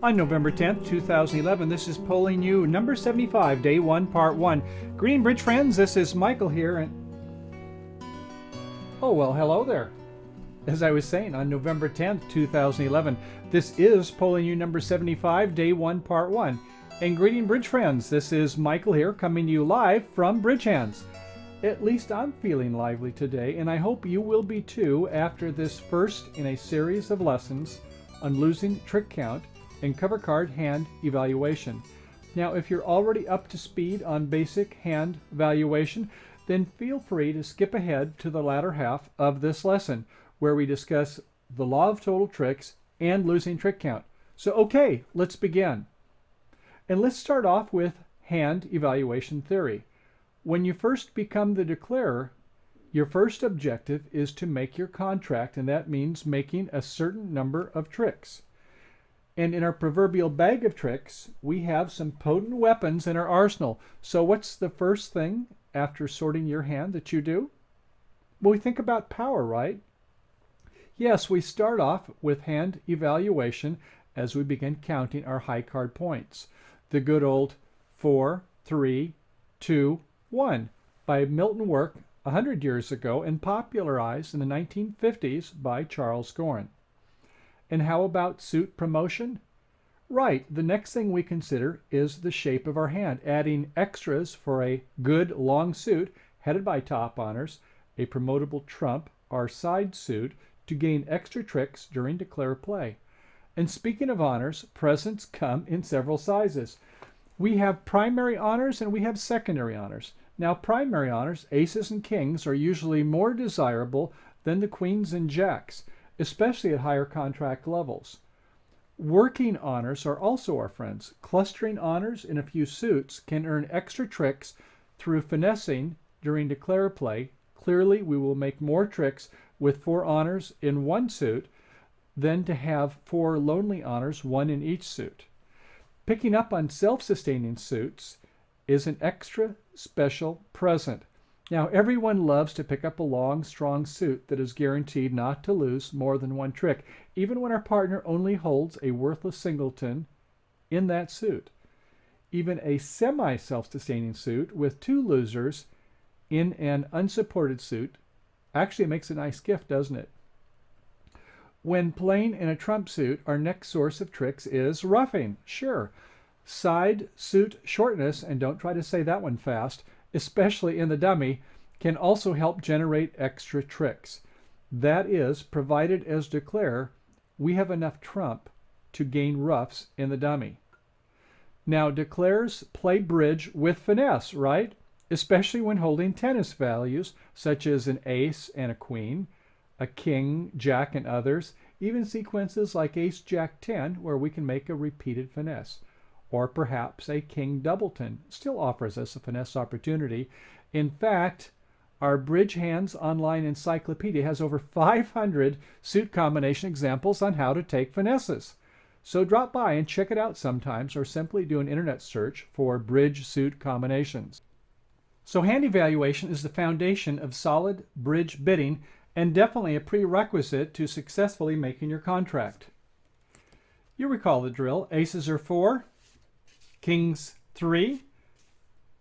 On November 10th, 2011, this is Polling You, number 75, Day 1, Part 1. Green Bridge friends, this is Michael here, and oh, well, hello there. As I was saying, on November 10th, 2011, this is Polling You, number 75, Day 1, Part 1. And greeting Bridge friends, this is Michael here, coming to you live from Bridge Hands. At least I'm feeling lively today, and I hope you will be too after this first in a series of lessons on losing trick count and cover card hand evaluation. Now, if you're already up to speed on basic hand valuation, then feel free to skip ahead to the latter half of this lesson where we discuss the law of total tricks and losing trick count. So, okay, let's begin. And let's start off with hand evaluation theory. When you first become the declarer, your first objective is to make your contract, and that means making a certain number of tricks. And in our proverbial bag of tricks, we have some potent weapons in our arsenal. So what's the first thing after sorting your hand that you do? Well, we think about power, right? Yes, we start off with hand evaluation as we begin counting our high card points. The good old 4, 3, 2, 1 by Milton Work 100 years ago and popularized in the 1950s by Charles Gorin. And how about suit promotion? Right, the next thing we consider is the shape of our hand, adding extras for a good long suit headed by top honors, a promotable trump, or side suit to gain extra tricks during declare play. And speaking of honors, presents come in several sizes. We have primary honors and we have secondary honors. Now, primary honors, aces and kings, are usually more desirable than the queens and jacks, especially at higher contract levels. Working honors are also our friends. Clustering honors in a few suits can earn extra tricks through finessing during declare play. Clearly, we will make more tricks with 4 honors in one suit than to have 4 lonely honors, 1 in each suit. Picking up on self-sustaining suits is an extra special present. Now, everyone loves to pick up a long, strong suit that is guaranteed not to lose more than 1 trick, even when our partner only holds a worthless singleton in that suit. Even a semi-self-sustaining suit with 2 losers in an unsupported suit actually makes a nice gift, doesn't it? When playing in a trump suit, our next source of tricks is roughing. Sure, side suit shortness, and don't try to say that one fast, especially in the dummy, can also help generate extra tricks. That is, provided as declare, we have enough trump to gain roughs in the dummy. Now, declares play bridge with finesse, right? Especially when holding tennis values, such as an ace and a queen, a king, jack, and others, even sequences like ace, jack, 10, where we can make a repeated finesse. Or perhaps a king doubleton still offers us a finesse opportunity. In fact, our Bridge Hands online encyclopedia has over 500 suit combination examples on how to take finesses. So drop by and check it out sometimes, or simply do an internet search for bridge suit combinations. So hand evaluation is the foundation of solid bridge bidding and definitely a prerequisite to successfully making your contract. You recall the drill. Aces are 4, kings 3,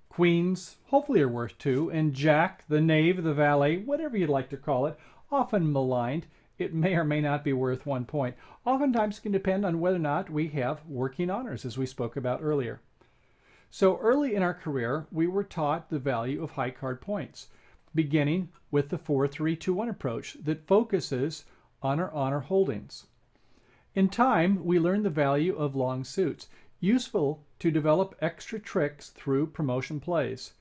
queens hopefully are worth 2, and jack, the knave, the valet, whatever you'd like to call it, often maligned. It may or may not be worth 1 point. Oftentimes it can depend on whether or not we have working honors, as we spoke about earlier. So early in our career, we were taught the value of high card points, beginning with the 4-3-2-1 approach that focuses on our honor holdings. In time, we learned the value of long suits, useful to develop extra tricks through promotion plays.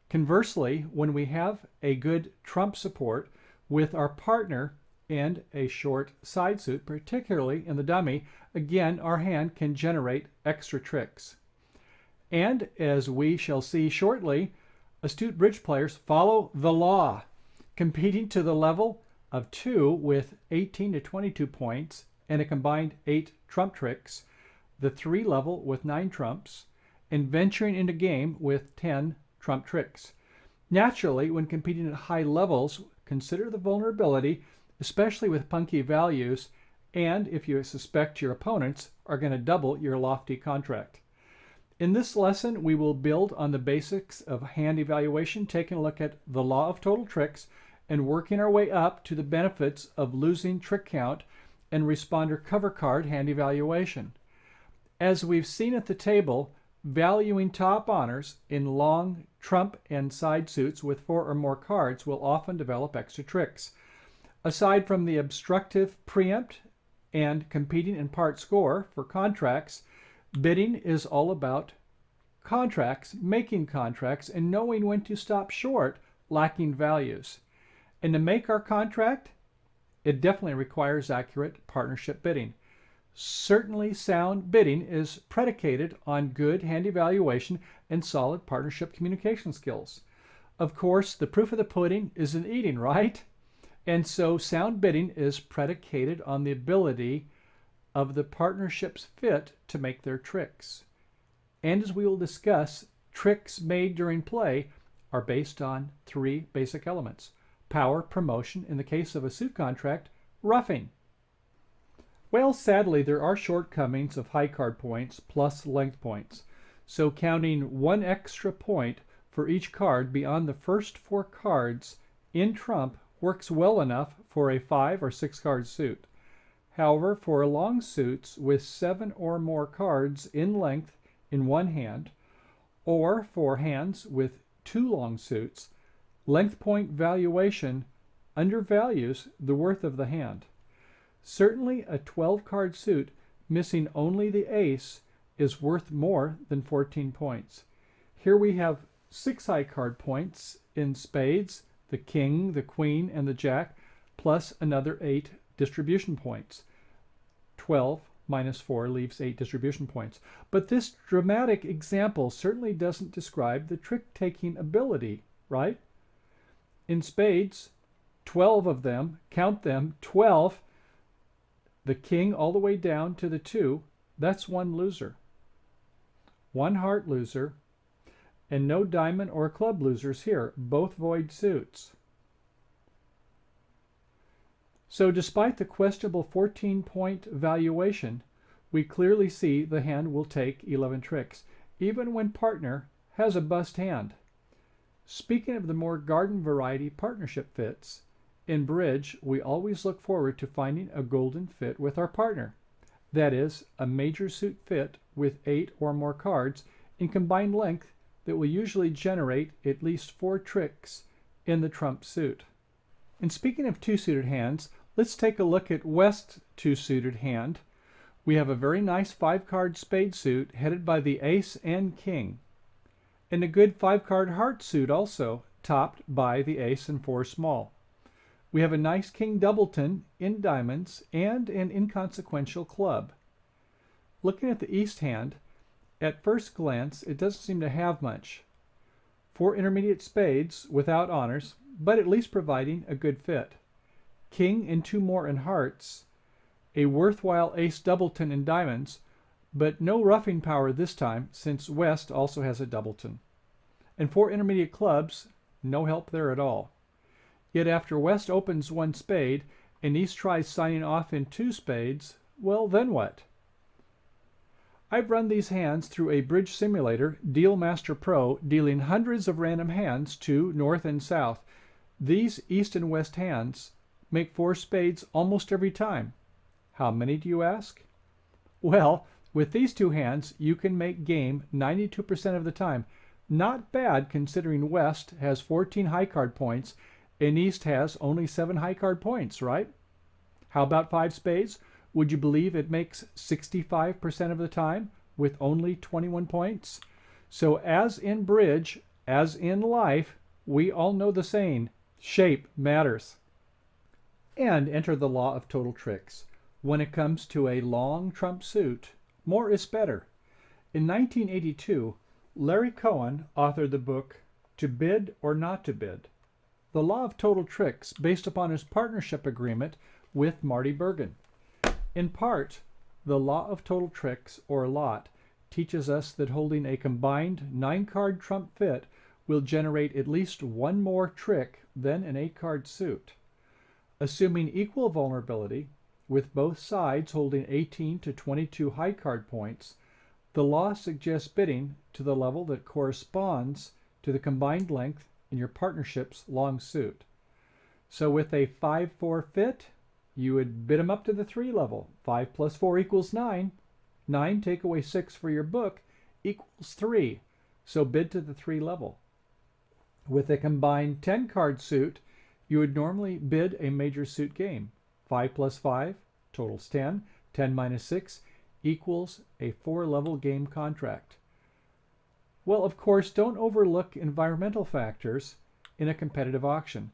Conversely, when we have a good trump support with our partner and a short side suit, particularly in the dummy, again, our hand can generate extra tricks. And as we shall see shortly, astute bridge players follow the law, competing to the level of 2 with 18 to 22 points and a combined 8 trump tricks, the 3 level with 9 trumps, and venturing into game with 10 trump tricks. Naturally, when competing at high levels, consider the vulnerability, especially with punky values, and if you suspect your opponents are going to double your lofty contract. In this lesson, we will build on the basics of hand evaluation, taking a look at the law of total tricks and working our way up to the benefits of losing trick count and responder cover card hand evaluation. As we've seen at the table, valuing top honors in long trump and side suits with 4 or more cards will often develop extra tricks. Aside from the obstructive preempt and competing in part score for contracts, bidding is all about contracts, making contracts, and knowing when to stop short lacking values. And to make our contract, it definitely requires accurate partnership bidding. Certainly sound bidding is predicated on good hand evaluation and solid partnership communication skills. Of course, the proof of the pudding is in eating, right? And so sound bidding is predicated on the ability of the partnership's fit to make their tricks. And as we will discuss, tricks made during play are based on 3 basic elements: power, promotion, in the case of a suit contract, roughing. Well, sadly, there are shortcomings of high card points plus length points. So counting 1 extra point for each card beyond the first 4 cards in trump works well enough for a 5 or 6 card suit. However, for long suits with 7 or more cards in length in one hand, or for hands with 2 long suits, length point valuation undervalues the worth of the hand. Certainly a 12-card suit missing only the ace is worth more than 14 points. Here we have 6 high card points in spades, the king, the queen, and the jack, plus another 8 distribution points. 12 minus 4 leaves 8 distribution points. But this dramatic example certainly doesn't describe the trick-taking ability, right? In spades, 12 of them, count them, 12, the king all the way down to the 2, that's 1 loser. 1 heart loser, and no diamond or club losers here, both void suits. So despite the questionable 14-point valuation, we clearly see the hand will take 11 tricks, even when partner has a bust hand. Speaking of the more garden variety partnership fits, in bridge we always look forward to finding a golden fit with our partner. That is, a major suit fit with 8 or more cards in combined length that will usually generate at least 4 tricks in the trump suit. And speaking of 2-suited hands, let's take a look at West's 2-suited hand. We have a very nice 5-card spade suit headed by the ace and king, and a good 5-card heart suit also, topped by the ace and 4 small. We have a nice king doubleton in diamonds and an inconsequential club. Looking at the East hand, at first glance it doesn't seem to have much. 4 intermediate spades without honors, but at least providing a good fit. King and 2 more in hearts, a worthwhile ace doubleton in diamonds, but no roughing power this time since West also has a doubleton. And 4 intermediate clubs, no help there at all. Yet after West opens 1 spade and East tries signing off in 2 spades, well, then what? I've run these hands through a bridge simulator, Dealmaster Pro, dealing hundreds of random hands to north and south. These East and West hands make 4 spades almost every time. How many, do you ask? Well, with these 2 hands, you can make game 92% of the time. Not bad considering West has 14 high card points and East has only 7 high card points, right? How about 5 spades? Would you believe it makes 65% of the time with only 21 points? So as in bridge, as in life, we all know the saying, shape matters. And enter the law of total tricks. When it comes to a long trump suit, more is better. In 1982, Larry Cohen authored the book To Bid or Not to Bid, the law of total tricks based upon his partnership agreement with Marty Bergen. In part, the law of total tricks, or lot, teaches us that holding a combined 9-card trump fit will generate at least 1 more trick than an 8-card suit. Assuming equal vulnerability, with both sides holding 18 to 22 high card points, the law suggests bidding to the level that corresponds to the combined length in your partnership's long suit. So with a 5-4 fit, you would bid them up to the 3 level. 5 plus 4 equals 9. 9 take away 6 for your book equals 3. So bid to the 3 level. With a combined 10 card suit, you would normally bid a major suit game. 5 plus 5 totals 10. 10 minus 6 equals a 4-level game contract. Well, of course, don't overlook environmental factors in a competitive auction.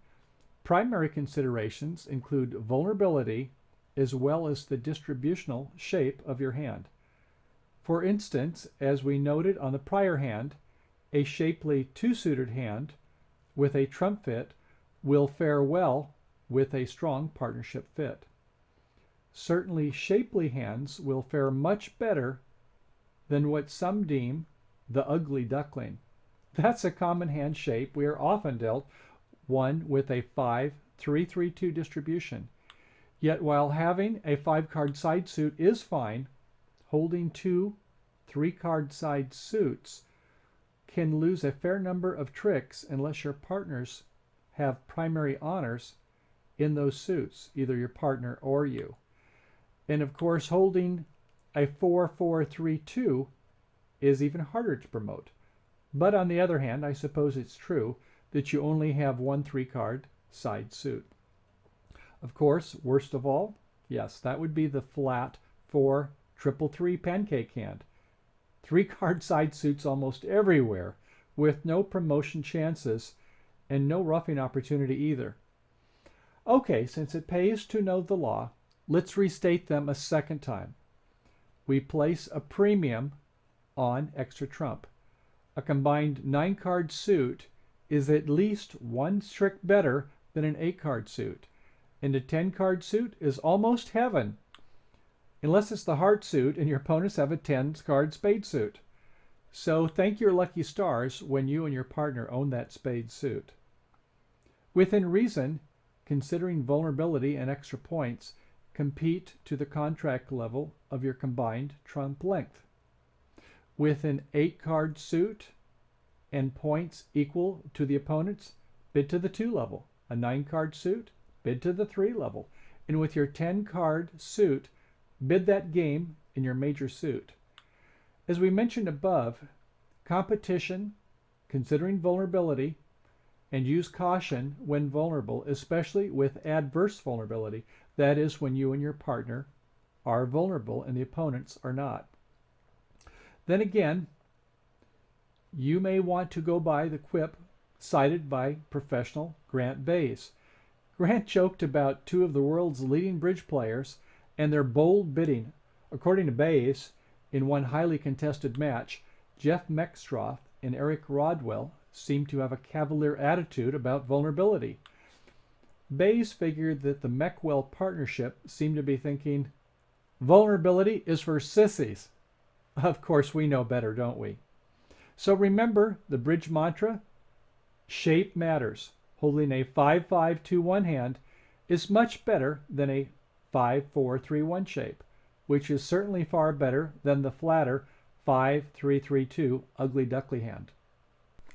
Primary considerations include vulnerability as well as the distributional shape of your hand. For instance, as we noted on the prior hand, a shapely 2-suited hand with a trump fit will fare well with a strong partnership fit. Certainly shapely hands will fare much better than what some deem the ugly duckling. That's a common hand shape we are often dealt, one with a 5-3-3-2 distribution. Yet while having a 5-card side suit is fine, holding 2 3-card side suits can lose a fair number of tricks unless your partners have primary honors in those suits, either your partner or you. And of course, holding a 4-4-3-2 is even harder to promote. But on the other hand, I suppose it's true that you only have one 3-card side suit. Of course, worst of all, yes, that would be the flat 4-3-3 pancake hand. 3-card side suits almost everywhere with no promotion chances and no roughing opportunity either. Okay, since it pays to know the law, let's restate them a second time. We place a premium on extra trump. A combined 9-card suit is at least 1 trick better than an 8-card suit, and a 10-card suit is almost heaven, unless it's the heart suit and your opponents have a 10-card spade suit. So thank your lucky stars when you and your partner own that spade suit. Within reason, considering vulnerability and extra points, compete to the contract level of your combined trump length. With an 8-card suit and points equal to the opponent's, bid to the 2 level. A 9-card suit, bid to the 3 level. And with your 10-card suit, bid that game in your major suit. As we mentioned above, competition, considering vulnerability, and use caution when vulnerable, especially with adverse vulnerability. That is when you and your partner are vulnerable and the opponents are not. Then again, you may want to go by the quip cited by professional Grant Bayes. Grant joked about 2 of the world's leading bridge players and their bold bidding. According to Bayes, in one highly contested match, Jeff Meckstroth and Eric Rodwell seemed to have a cavalier attitude about vulnerability. Bayes figured that the Meckwell partnership seemed to be thinking, vulnerability is for sissies. Of course, we know better, don't we? So remember the bridge mantra, shape matters. Holding a 5-5-2-1 hand is much better than a 5-4-3-1 shape, which is certainly far better than the flatter 5-3-3-2 ugly duckly hand.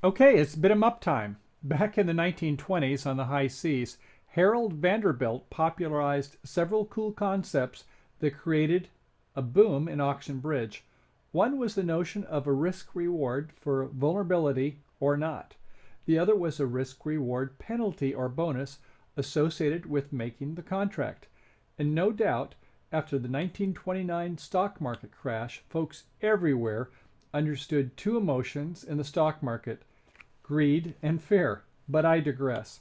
Okay, it's bid 'em up time. Back in the 1920s on the high seas, Harold Vanderbilt popularized several cool concepts that created a boom in auction bridge. One was the notion of a risk-reward for vulnerability or not. The other was a risk-reward penalty or bonus associated with making the contract. And no doubt, after the 1929 stock market crash, folks everywhere understood 2 emotions in the stock market, greed and fear. But I digress.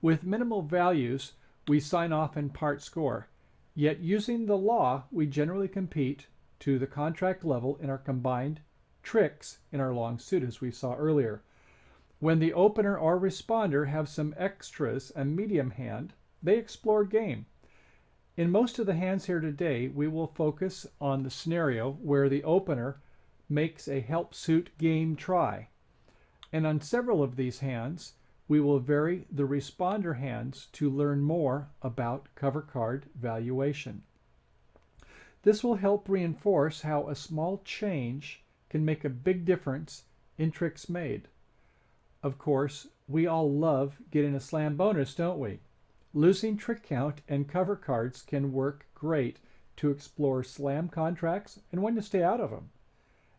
With minimal values, we sign off and part score. Yet using the law, we generally compete to the contract level in our combined tricks in our long suit, as we saw earlier. When the opener or responder have some extras and medium hand, they explore game. In most of the hands here today, we will focus on the scenario where the opener makes a help suit game try. And on several of these hands, we will vary the responder hands to learn more about cover card valuation. This will help reinforce how a small change can make a big difference in tricks made. Of course, we all love getting a slam bonus, don't we? Losing trick count and cover cards can work great to explore slam contracts and when to stay out of them.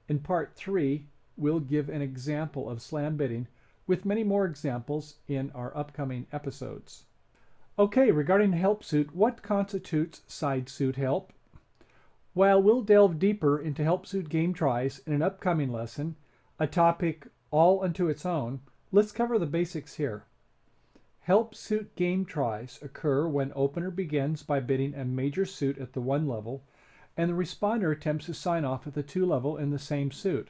In part 3, we'll give an example of slam bidding with many more examples in our upcoming episodes. Okay, regarding help suit, what constitutes side suit help? While we'll delve deeper into help suit game tries in an upcoming lesson, a topic all unto its own, let's cover the basics here. Help suit game tries occur when opener begins by bidding a major suit at the 1 level, and the responder attempts to sign off at the 2 level in the same suit,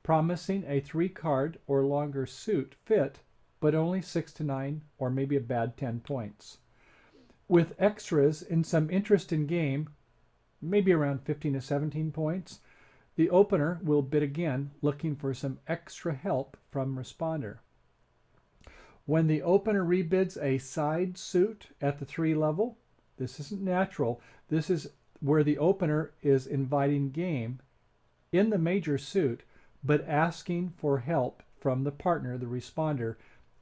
promising a 3-card or longer suit fit, but only 6 to 9 or maybe a bad 10 points. With extras in some interest in game, maybe around 15 to 17 points, the opener will bid again, looking for some extra help from responder. When the opener rebids a side suit at the 3 level, this isn't natural. This is where the opener is inviting game in the major suit, but asking for help from the partner, the responder,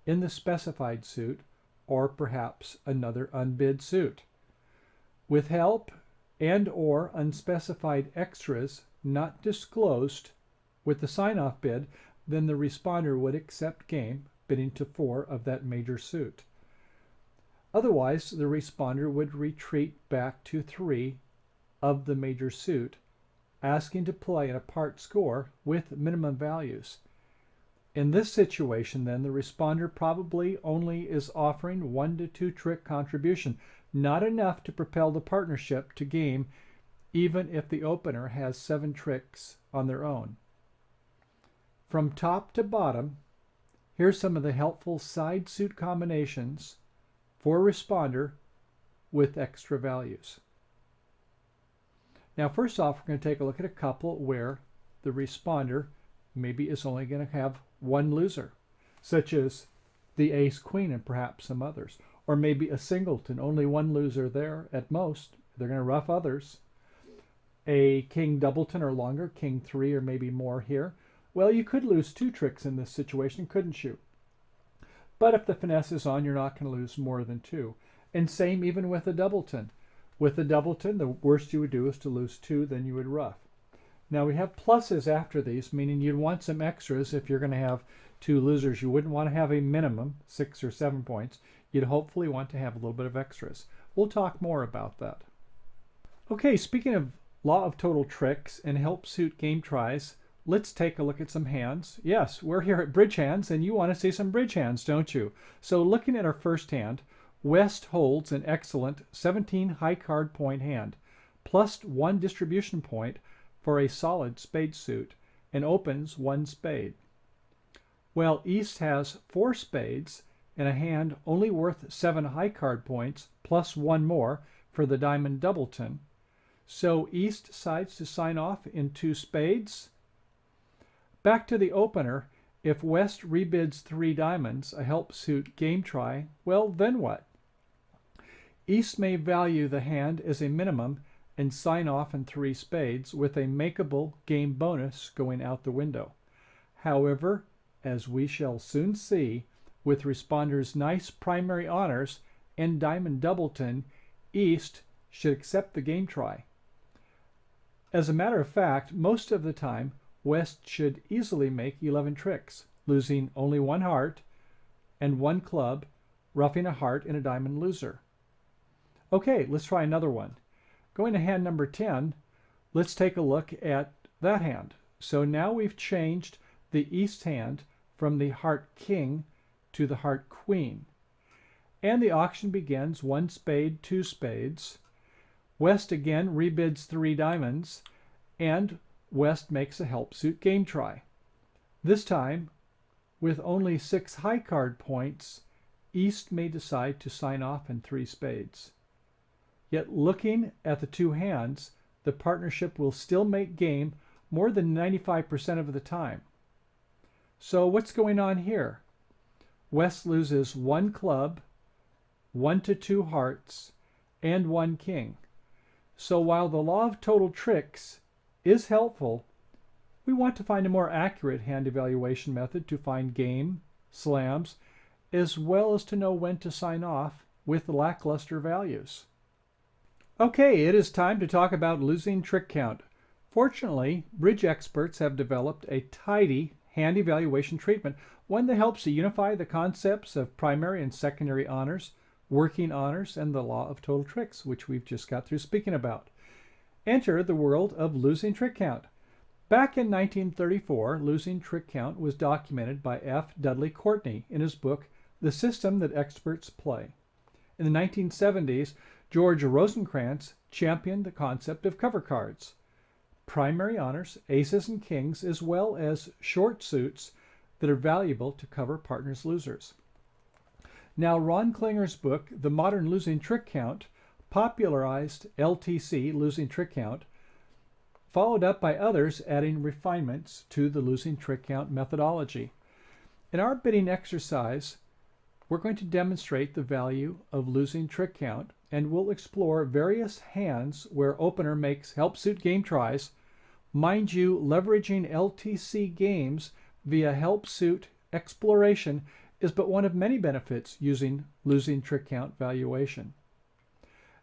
in the specified suit, or perhaps another unbid suit. With help and or unspecified extras not disclosed with the sign-off bid, then the responder would accept game, bidding to 4 of that major suit. Otherwise, the responder would retreat back to 3 of the major suit, asking to play at a part score with minimum values. In this situation, then, the responder probably only is offering 1 to 2 trick contribution, not enough to propel the partnership to game, even if the opener has 7 tricks on their own. From top to bottom, here's some of the helpful side suit combinations for responder with extra values. Now, first off, we're going to take a look at a couple where the responder maybe is only going to have 1 loser, such as the ace queen and perhaps some others, or maybe a singleton, only 1 loser there at most. They're going to rough others. A king doubleton or longer, king 3 or maybe more here. Well, you could lose 2 tricks in this situation, couldn't you? But if the finesse is on, you're not going to lose more than 2. And same even with a doubleton. With a doubleton, the worst you would do is to lose 2, then you would rough. Now we have pluses after these, meaning you'd want some extras if you're going to have 2 losers. You wouldn't want to have a minimum, 6 or 7 points. You'd hopefully want to have a little bit of extras. We'll talk more about that. Okay, speaking of law of total tricks and help suit game tries, let's take a look at some hands. Yes, we're here at Bridge Hands, and you want to see some bridge hands, don't you? So looking at our first hand, West holds an excellent 17 high card point hand, plus 1 distribution point for a solid spade suit, and opens 1 spade. While East has 4 spades and a hand only worth 7 high card points, plus 1 more for the diamond doubleton. So East decides to sign off in 2 spades. Back to the opener, if West rebids 3 diamonds, a help suit game try, well, then what? East may value the hand as a minimum and sign off in 3 spades with a makeable game bonus going out the window. However, as we shall soon see, with responder's nice primary honors and diamond doubleton, East should accept the game try. As a matter of fact, most of the time, West should easily make 11 tricks, losing only 1 heart and 1 club, roughing a heart and a diamond loser. Okay, let's try another one. Going to hand number 10, let's take a look at that hand. So now we've changed the East hand from the heart king to the heart queen. And the auction begins 1 spade, 2 spades. West again rebids 3 diamonds, and West makes a help suit game try. This time, with only 6 high card points, East may decide to sign off in 3 spades. Yet looking at the 2 hands, the partnership will still make game more than 95% of the time. So what's going on here? West loses 1 club, 1 to 2 hearts, and 1 king. So while the law of total tricks is helpful, we want to find a more accurate hand evaluation method to find game, slams, as well as to know when to sign off with lackluster values. Okay, it is time to talk about losing trick count. Fortunately, bridge experts have developed a tidy hand evaluation treatment, one that helps to unify the concepts of primary and secondary honors, working honors, and the law of total tricks, which we've just got through speaking about. Enter the world of losing trick count. Back in 1934, losing trick count was documented by F. Dudley Courtney in his book, The System That Experts Play. In the 1970s, George Rosencrantz championed the concept of cover cards. Primary honors, aces and kings, as well as short suits that are valuable to cover partners' losers. Now, Ron Klinger's book, The Modern Losing Trick Count, popularized LTC, losing trick count, followed up by others adding refinements to the losing trick count methodology. In our bidding exercise, we're going to demonstrate the value of losing trick count, and we'll explore various hands where opener makes help suit game tries. Mind you, leveraging LTC games via help suit exploration is but one of many benefits using losing trick count valuation.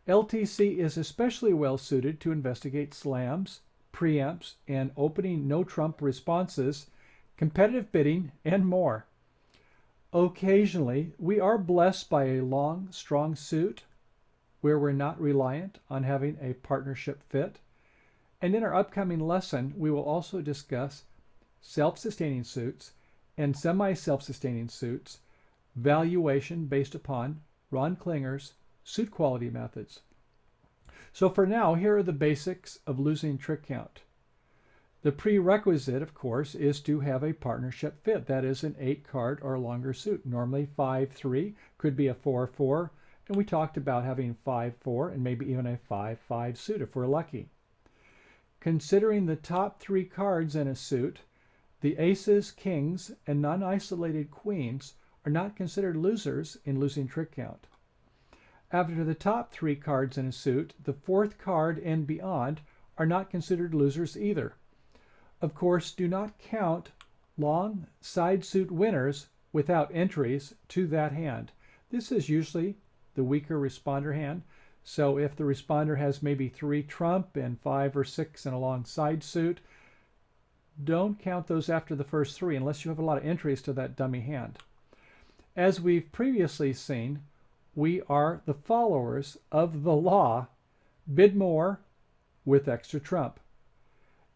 LTC is especially well suited to investigate slams, preempts, and opening no-trump responses, competitive bidding, and more. Occasionally, we are blessed by a long, strong suit where we're not reliant on having a partnership fit. And in our upcoming lesson, we will also discuss self-sustaining suits and semi-self-sustaining suits, valuation based upon Ron Klinger's suit quality methods. So for now, here are the basics of losing trick count. The prerequisite, of course, is to have a partnership fit. That is an 8-card or longer suit, normally 5-3, could be a 4-4, and we talked about having 5-4 and maybe even a 5-5 suit if we're lucky. Considering the top 3 cards in a suit, the aces, kings, and non-isolated queens are not considered losers in losing trick count. After the top 3 cards in a suit, the 4th card and beyond are not considered losers either. Of course, do not count long side suit winners without entries to that hand. This is usually the weaker responder hand. So if the responder has maybe 3 trump and 5 or 6 in a long side suit, don't count those after the first 3 unless you have a lot of entries to that dummy hand. As we've previously seen, we are the followers of the law, bid more with extra trump.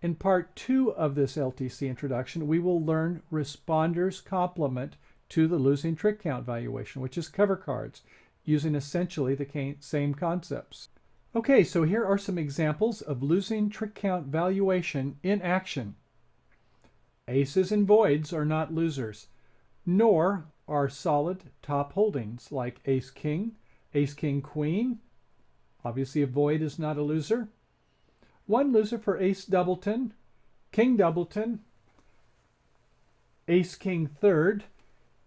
In part 2 of this LTC introduction, we will learn responders' complement to the losing trick count valuation, which is cover cards, using essentially the same concepts. Okay, so here are some examples of losing trick count valuation in action. Aces and voids are not losers, nor are solid top holdings like ace-king, queen. Obviously a void is not a loser. One loser for ace doubleton, king doubleton, ace king third,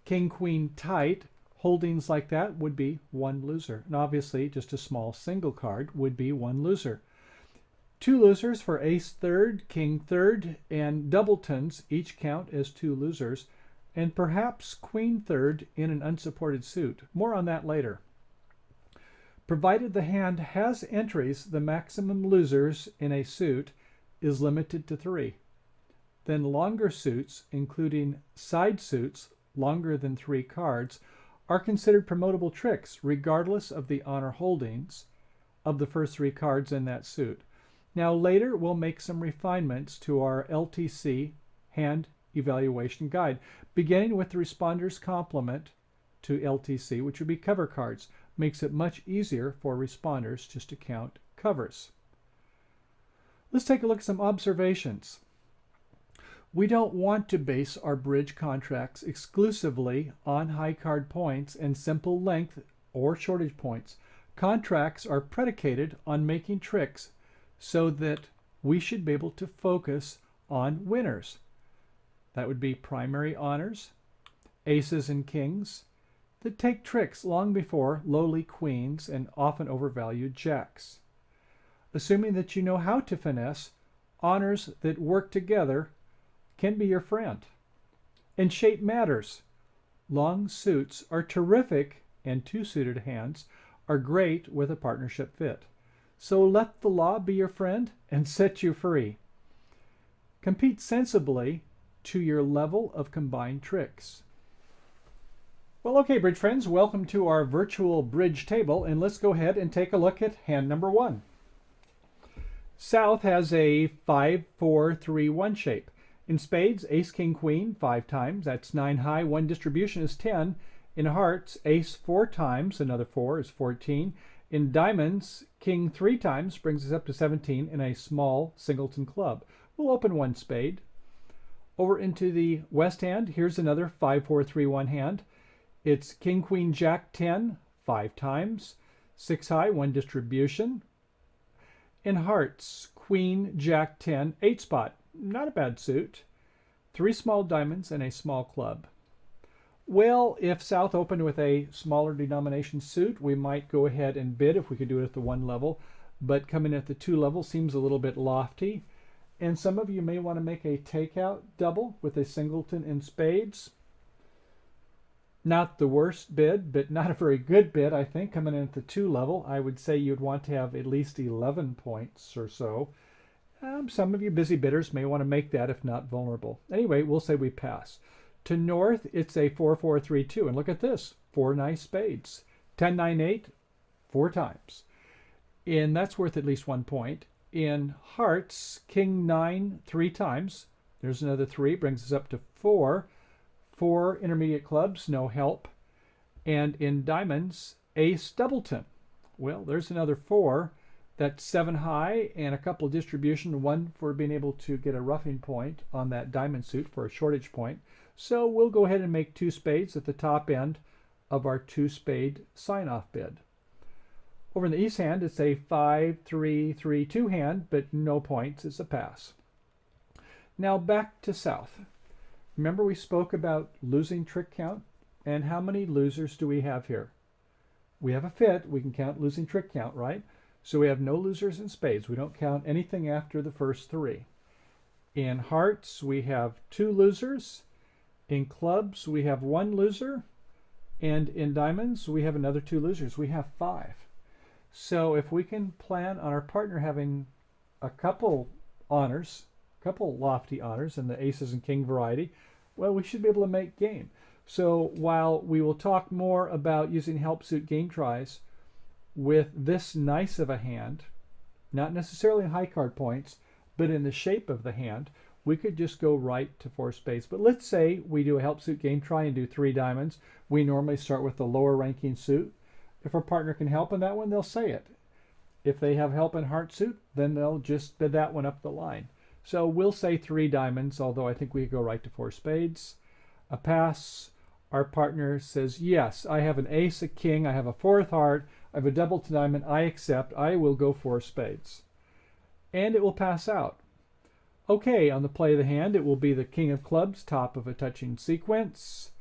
king queen tight. Holdings like that would be one loser. And obviously just a small single card would be one loser. 2 losers for ace third, king third, and doubletons each count as 2 losers, and perhaps queen third in an unsupported suit. More on that later. Provided the hand has entries, the maximum losers in a suit is limited to 3. Then longer suits, including side suits longer than 3 cards, are considered promotable tricks regardless of the honor holdings of the first 3 cards in that suit. Now later we'll make some refinements to our LTC hand evaluation guide, beginning with the responder's complement to LTC, which would be cover cards. Makes it much easier for responders just to count covers. Let's take a look at some observations. We don't want to base our bridge contracts exclusively on high card points and simple length or shortage points. Contracts are predicated on making tricks so that we should be able to focus on winners. That would be primary honors, aces and kings, that take tricks long before lowly queens and often overvalued jacks. assuming that you know how to finesse, honors that work together can be your friend. And shape matters. Long suits are terrific, and two-suited hands are great with a partnership fit. So let the law be your friend and set you free. Compete sensibly to your level of combined tricks. Well, okay, bridge friends, welcome to our virtual bridge table, and let's go ahead and take a look at hand number 1. South has a 5-4-3-1 shape. In spades, ace, king, queen 5 times, that's 9 high. 1 distribution is 10. In hearts, ace 4 times, another 4 is 14. In diamonds, king 3 times brings us up to 17 in a small singleton club. We'll open 1 spade. Over into the west hand, here's another 5-4-3-1 hand. It's king, queen, jack 10 5 times, 6 high, 1 distribution. In hearts, queen, jack 10, 8 spot, not a bad suit. 3 small diamonds and a small club. Well, if South opened with a smaller denomination suit, we might go ahead and bid if we could do it at the 1 level, but coming at the 2 level seems a little bit lofty. And some of you may want to make a takeout double with a singleton in spades. Not the worst bid, but not a very good bid, I think. Coming in at the 2 level, I would say you'd want to have at least 11 points or so. Some of you busy bidders may want to make that if not vulnerable. Anyway, we'll say we pass. To north, it's a 4-4-3-2. And look at this, 4 nice spades. 10-9-8, 4 times. And that's worth at least 1 point. In hearts, king 9 3 times. There's another 3, brings us up to 4. 4 intermediate clubs, no help. And in diamonds, ace doubleton. Well, there's another 4. That's 7 high and a couple of distribution, 1 for being able to get a roughing point on that diamond suit for a shortage point. So we'll go ahead and make 2 spades at the top end of our 2 spade sign-off bid. Over in the east hand, it's a 5-3-3-2 hand, but no points. It's a pass. Now back to South. Remember we spoke about losing trick count? And how many losers do we have here? We have a fit. We can count losing trick count, right? So we have no losers in spades. We don't count anything after the first 3. In hearts, we have 2 losers. In clubs, we have 1 loser. And in diamonds, we have another 2 losers. We have 5. So if we can plan on our partner having a couple honors, a couple lofty honors in the aces and king variety, well, we should be able to make game. So while we will talk more about using help suit game tries with this nice of a hand, not necessarily in high card points, but in the shape of the hand, we could just go right to 4 spades. But let's say we do a help suit game try and do 3 diamonds. We normally start with the lower ranking suit. If our partner can help in that one, they'll say it. If they have help in heart suit, then they'll just bid that one up the line. So we'll say 3 diamonds, although I think we could go right to 4 spades. A pass. Our partner says, yes, I have an ace, a king, I have a 4th heart, I have a double to diamond, I accept, I will go 4 spades. And it will pass out. Okay, on the play of the hand, it will be the king of clubs, top of a touching sequence.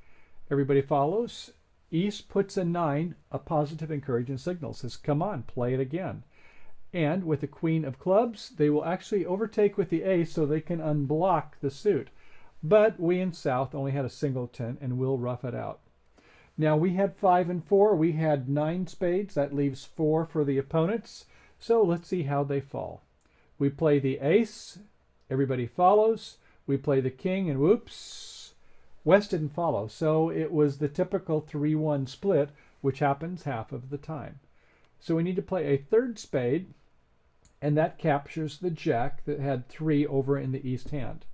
Everybody follows. East puts a 9, a positive encouraging signal, says, come on, play it again. And with the queen of clubs, they will actually overtake with the ace so they can unblock the suit. But we in South only had a singleton and we'll rough it out. Now we had 5 and 4, we had 9 spades, that leaves 4 for the opponents. So let's see how they fall. We play the ace, everybody follows. We play the king and whoops, West didn't follow. So it was the typical 3-1 split, which happens half of the time. So we need to play a 3rd spade, and that captures the jack that had 3 over in the east hand.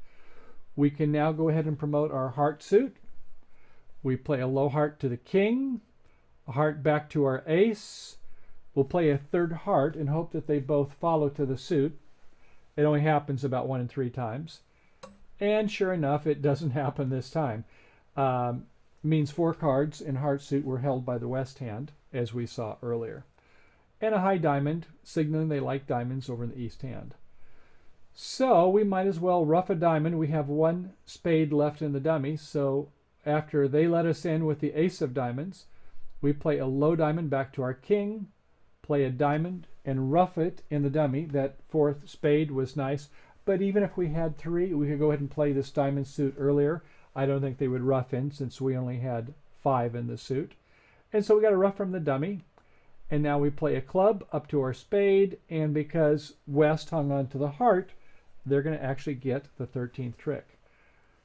We can now go ahead and promote our heart suit. We play a low heart to the king, a heart back to our ace. We'll play a 3rd heart and hope that they both follow to the suit. It only happens about 1 in 3 times. And sure enough, it doesn't happen this time. Means 4 cards in heart suit were held by the west hand, as we saw earlier. And a high diamond, signaling they like diamonds over in the east hand. So we might as well rough a diamond. We have 1 spade left in the dummy, so after they let us in with the ace of diamonds, we play a low diamond back to our king, play a diamond, and rough it in the dummy. That fourth spade was nice, but even if we had three, we could go ahead and play this diamond suit earlier. I don't think they would rough in since we only had 5 in the suit. And so we got a rough from the dummy. And now we play a club up to our spade, and because West hung on to the heart, they're going to actually get the 13th trick.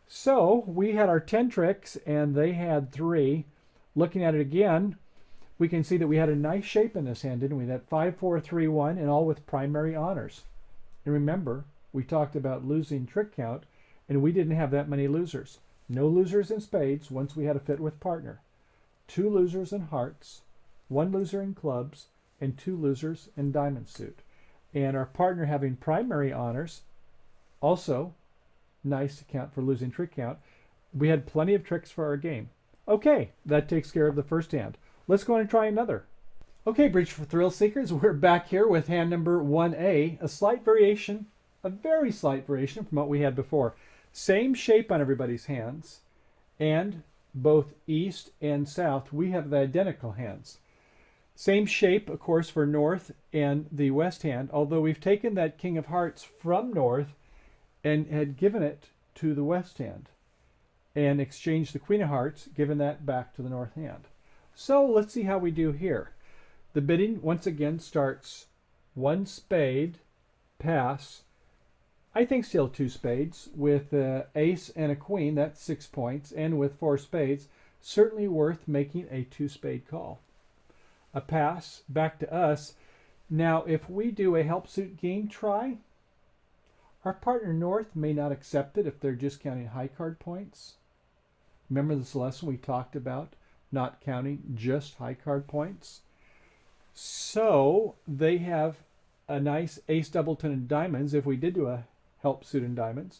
So we had our 10 tricks, and they had 3. Looking at it again, we can see that we had a nice shape in this hand, didn't we? That 5, 4, 3, 1, and all with primary honors. And remember, we talked about losing trick count, and we didn't have that many losers. No losers in spades once we had a fit with partner. 2 losers in hearts, 1 loser in clubs, and 2 losers in diamond suit. And our partner having primary honors, also nice to count for losing trick count. We had plenty of tricks for our game. Okay, that takes care of the first hand. Let's go on and try another. Okay, Bridge for Thrill Seekers, we're back here with hand number 1A, a slight variation, a very slight variation from what we had before. Same shape on everybody's hands, and both east and south, we have the identical hands. Same shape, of course, for north and the west hand, although we've taken that King of Hearts from north and had given it to the west hand and exchanged the Queen of Hearts, given that back to the north hand. So let's see how we do here. The bidding once again starts 1 spade, pass. I think still 2 spades with ace and a queen, that's 6 points, and with 4 spades, certainly worth making a 2 spade call. A pass back to us. Now if we do a help suit game try, our partner north may not accept it if they're just counting high card points. Remember this lesson we talked about not counting just high card points? So they have a nice ace doubleton in diamonds if we did do a help suit in diamonds,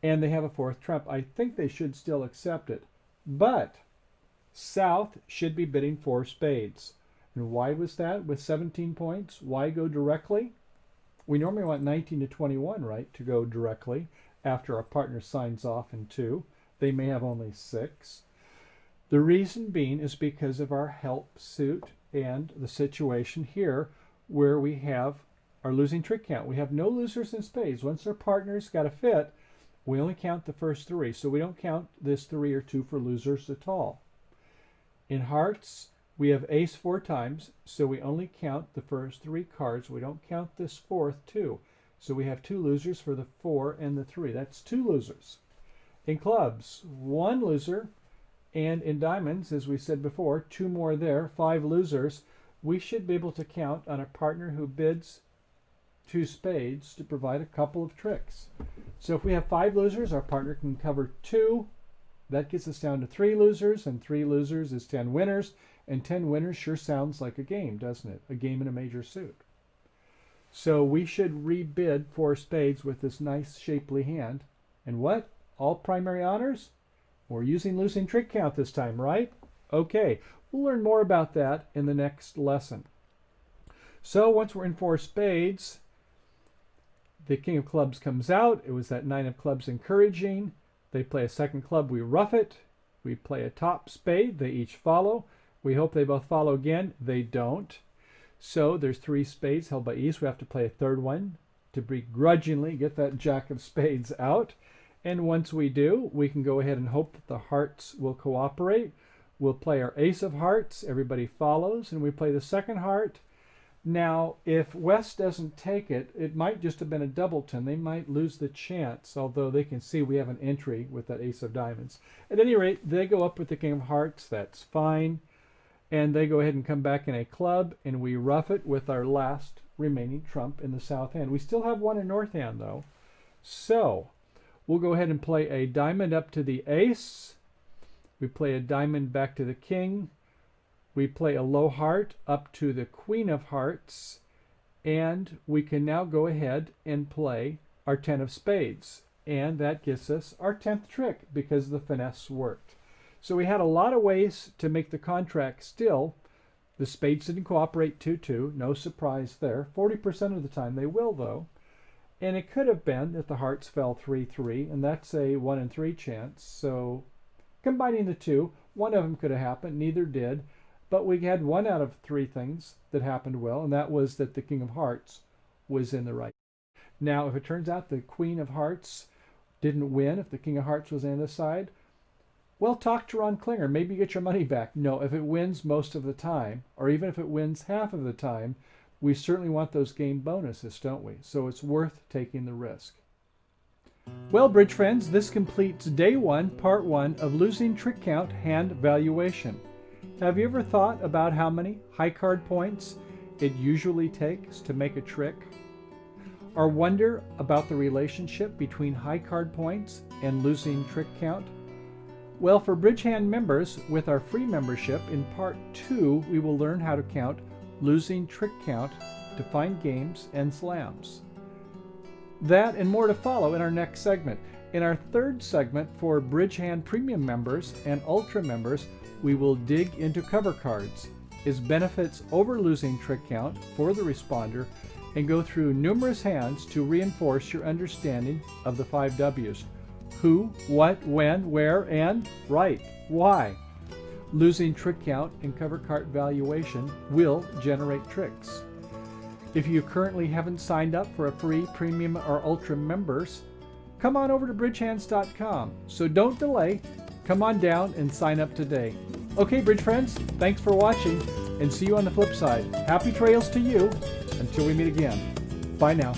and they have a 4th trump. I think they should still accept it, but south should be bidding 4 spades. And why was that? With 17 points, why go directly? We normally want 19 to 21, right, to go directly after our partner signs off in 2. They may have only 6. The reason being is because of our help suit and the situation here where we have our losing trick count. We have no losers in spades. Once our partner's got a fit, we only count the first 3. So we don't count this 3 or 2 for losers at all. In hearts, we have ace 4 times, so we only count the first 3 cards. We don't count this 4th, 2. So we have 2 losers for the 4 and the 3. That's 2 losers. In clubs, 1 loser, and in diamonds, as we said before, 2 more there, 5 losers. We should be able to count on a partner who bids 2 spades to provide a couple of tricks. So if we have 5 losers, our partner can cover 2. That gets us down to 3 losers, and 3 losers is 10 winners. And 10 winners sure sounds like a game, doesn't it? A game in a major suit. So we should rebid 4 spades with this nice shapely hand. And what? All primary honors? We're using losing trick count this time, right? Okay, we'll learn more about that in the next lesson. So once we're in 4 spades, the King of Clubs comes out. It was that 9 of Clubs encouraging. They play a second club, we rough it. We play a top spade, they each follow. We hope they both follow again. They don't. So there's 3 spades held by east. We have to play a 3rd one to begrudgingly get that Jack of Spades out. And once we do, we can go ahead and hope that the hearts will cooperate. We'll play our ace of hearts. Everybody follows, and we play the second heart. Now, if West doesn't take it, it might just have been a doubleton. They might lose the chance, although they can see we have an entry with that ace of diamonds. At any rate, they go up with the King of Hearts. That's fine. And they go ahead and come back in a club, and we rough it with our last remaining trump in the south hand. We still have 1 in north hand, though. So we'll go ahead and play a diamond up to the ace. We play a diamond back to the king. We play a low heart up to the Queen of Hearts. And we can now go ahead and play our 10 of spades. And that gives us our 10th trick because the finesse worked. So we had a lot of ways to make the contract still. The spades didn't cooperate 2-2. No surprise there. 40% of the time they will, though. And it could have been that the hearts fell 3-3, and that's a 1 in 3 chance. So combining the two, one of them could have happened. Neither did. but we had 1 out of 3 things that happened well, and that was that the King of Hearts was in the right. Now, if it turns out the Queen of Hearts didn't win, if the King of Hearts was on this side, well, talk to Ron Klinger. Maybe get your money back. No, if it wins most of the time, or even if it wins half of the time, we certainly want those game bonuses, don't we? So it's worth taking the risk. Well, bridge friends, this completes day 1, part 1 of Losing Trick Count Hand Valuation. Have you ever thought about how many high card points it usually takes to make a trick? Or wonder about the relationship between high card points and losing trick count? Well, for Bridge Hand members, with our free membership, in part 2, we will learn how to count losing trick count to find games and slams. That and more to follow in our next segment. In our third segment for Bridge Hand Premium members and Ultra members, we will dig into cover cards, its benefits over losing trick count for the responder, and go through numerous hands to reinforce your understanding of the 5 W's. Who, what, when, where, and, right, why. Losing trick count and cover card valuation will generate tricks. If you currently haven't signed up for a free premium or ultra members, come on over to bridgehands.com. So don't delay, come on down and sign up today. Okay, bridge friends, thanks for watching and see you on the flip side. Happy trails to you until we meet again. Bye now.